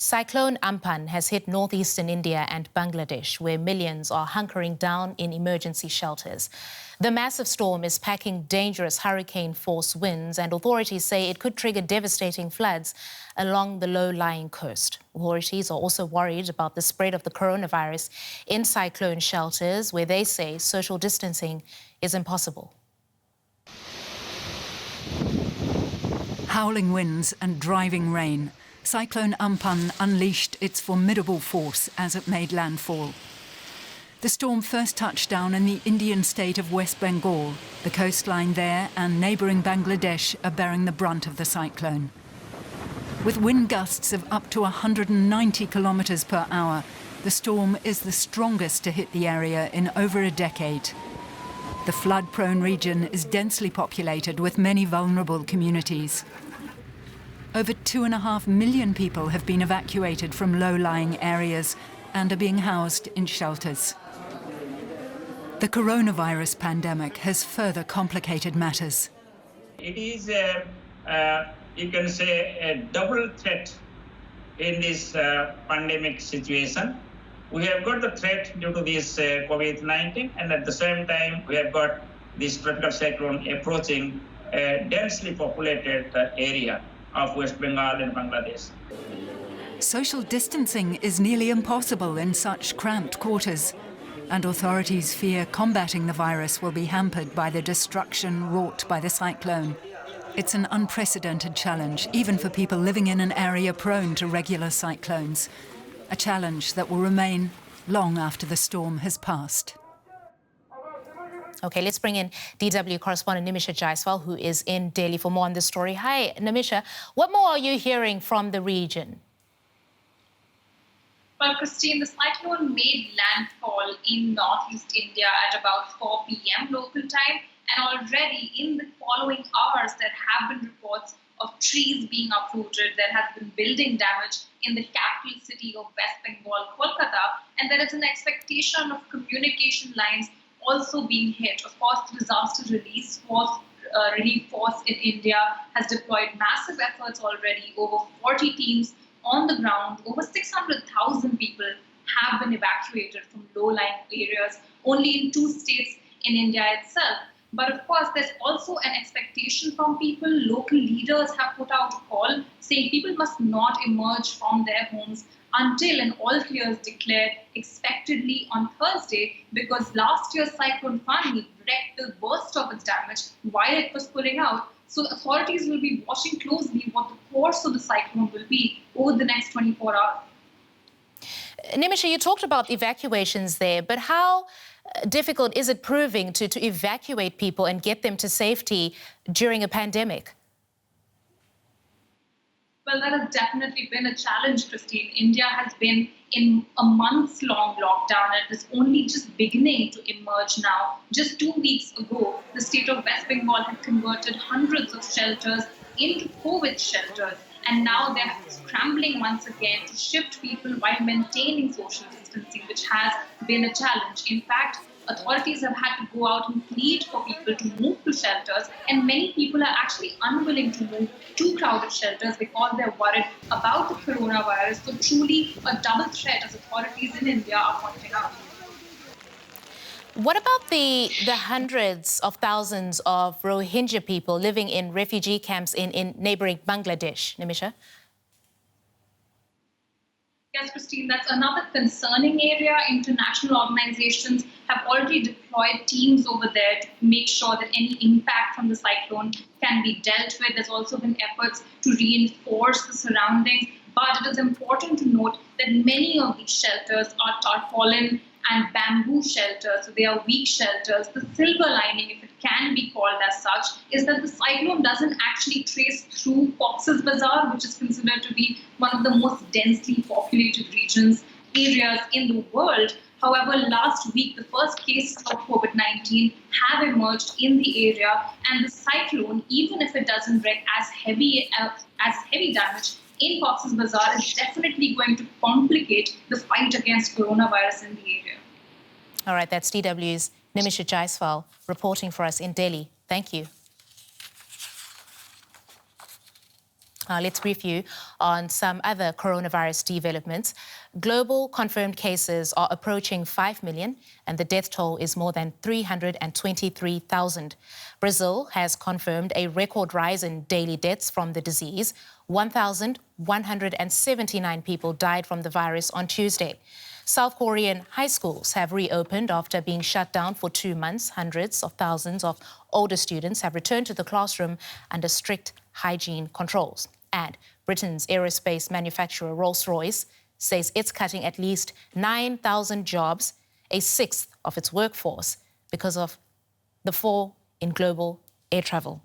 Cyclone Amphan has hit northeastern India and Bangladesh, where millions are hunkering down in emergency shelters. The massive storm is packing dangerous hurricane-force winds, and authorities say it could trigger devastating floods along the low-lying coast. Authorities are also worried about the spread of the coronavirus in cyclone shelters, where they say social distancing is impossible. Howling winds and driving rain. Cyclone Amphan unleashed its formidable force as it made landfall. The storm first touched down in the Indian state of West Bengal. The coastline there and neighbouring Bangladesh are bearing the brunt of the cyclone. With wind gusts of up to 190 kilometres per hour, the storm is the strongest to hit the area in over a decade. The flood-prone region is densely populated with many vulnerable communities. Over 2.5 million people have been evacuated from low-lying areas and are being housed in shelters. The coronavirus pandemic has further complicated matters. It is, you can say, a double threat in this pandemic situation. We have got the threat due to this COVID-19, and at the same time, we have got this tropical cyclone approaching a densely populated area of West Bengal and Bangladesh. Social distancing is nearly impossible in such cramped quarters, and authorities fear combating the virus will be hampered by the destruction wrought by the cyclone. It's an unprecedented challenge, even for people living in an area prone to regular cyclones, a challenge that will remain long after the storm has passed. OK, let's bring in DW correspondent Nimisha Jaiswal, who is in Delhi for more on this story. Hi, Nimisha. What more are you hearing from the region? Well, Christine, the cyclone made landfall in northeast India at about 4 p.m. local time. And already in the following hours, there have been reports of trees being uprooted. There has been building damage in the capital city of West Bengal, Kolkata. And there is an expectation of communication lines also being hit. Of course, the disaster relief force in India has deployed massive efforts already. Over 40 teams on the ground. Over 600,000 people have been evacuated from low-lying areas, only in 2 states in India itself. But of course, there's also an expectation from people. Local leaders have put out a call saying people must not emerge from their homes until an all-clear is declared, expectedly on Thursday, because last year's Cyclone Amphan wrecked the worst of its damage while it was pulling out. So the authorities will be watching closely what the course of the cyclone will be over the next 24 hours. Nimisha, you talked about evacuations there, but how difficult is it proving to evacuate people and get them to safety during a pandemic? Well, that has definitely been a challenge, Christine. India has been in a months-long lockdown and it is only just beginning to emerge now. Just 2 weeks ago, the state of West Bengal had converted hundreds of shelters into COVID shelters. And now they're scrambling once again to shift people while maintaining social distancing, which has been a challenge. In fact, authorities have had to go out and plead for people to move to shelters, and many people are actually unwilling to move to crowded shelters because they're worried about the coronavirus. So truly a double threat, as authorities in India are pointing out. What about the hundreds of thousands of Rohingya people living in refugee camps in neighbouring Bangladesh, Nimisha? Yes, Christine, that's another concerning area. International organizations have already deployed teams over there to make sure that any impact from the cyclone can be dealt with. There's also been efforts to reinforce the surroundings. But it is important to note that many of these shelters are tarpaulin and bamboo shelters, so they are weak shelters. The silver lining, if it can be called as such, is that the cyclone doesn't actually trace through Cox's Bazar, which is considered to be one of the most densely populated areas in the world. However, last week, the first cases of COVID-19 have emerged in the area, and the cyclone, even if it doesn't wreak as heavy damage in Cox's Bazar, is definitely going to complicate the fight against coronavirus in the area. All right, that's DW's Nimisha Jaiswal reporting for us in Delhi. Thank you. Let's brief you on some other coronavirus developments. Global confirmed cases are approaching 5 million and the death toll is more than 323,000. Brazil has confirmed a record rise in daily deaths from the disease. 1,179 people died from the virus on Tuesday. South Korean high schools have reopened after being shut down for 2 months. Hundreds of thousands of older students have returned to the classroom under strict hygiene controls. And Britain's aerospace manufacturer Rolls-Royce says it's cutting at least 9,000 jobs, a sixth of its workforce, because of the fall in global air travel.